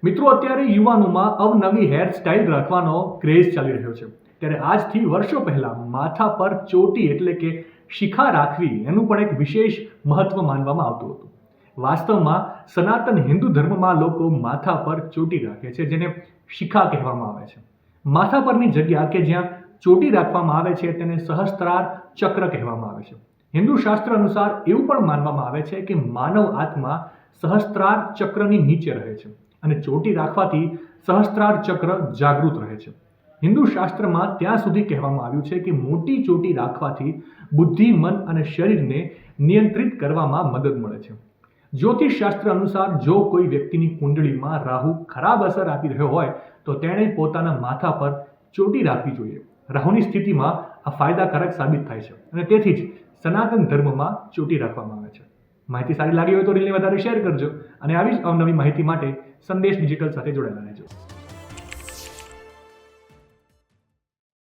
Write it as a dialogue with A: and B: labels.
A: મિત્રો, અત્યારે યુવાનોમાં અવનવી હેરસ્ટાઇલ રાખવાનો ક્રેઝ ચાલી રહ્યો છે. ત્યારે આજથી વર્ષો પહેલા માથા પર ચોટી એટલે કે શિખા રાખવી એનું પણ એક વિશેષ મહત્વ માનવામાં આવતું હતું. વાસ્તવમાં સનાતન હિન્દુ ધર્મમાં લોકો માથા પર ચોટી રાખે છે, જેને શિખા કહેવામાં આવે છે. માથા પરની જગ્યા કે જ્યાં ચોટી રાખવામાં આવે છે તેને સહસ્ત્રાર ચક્ર કહેવામાં આવે છે. હિન્દુ શાસ્ત્ર અનુસાર એવું પણ માનવામાં આવે છે કે માનવ આત્મા સહસ્ત્રાર ચક્રની નીચે રહે છે અને ચોટી રાખવાથી સહસ્ત્રાર ચક્ર જાગૃત રહે છે. હિન્દુ શાસ્ત્રમાં ત્યાં સુધી કહેવામાં આવ્યું છે કે મોટી ચોટી રાખવાથી બુદ્ધિ, મન અને શરીરને નિયંત્રિત કરવામાં મદદ મળે છે. જ્યોતિષ શાસ્ત્ર અનુસાર જો કોઈ વ્યક્તિની કુંડળીમાં રાહુ ખરાબ અસર આપી રહ્યો હોય તો તેણે પોતાના માથા પર ચોટી રાખવી જોઈએ. રાહુની સ્થિતિમાં આ ફાયદાકારક સાબિત થાય છે અને તેથી જ સનાતન ધર્મમાં ચોટી રાખવામાં આવે છે. માહિતી સારી લાગી હોય તો રીલને વધારે શેર કરજો અને આવી જ અવનવી માહિતી માટે સંદેશ ડિજિટલ સાથે જોડાયેલા રહેજો.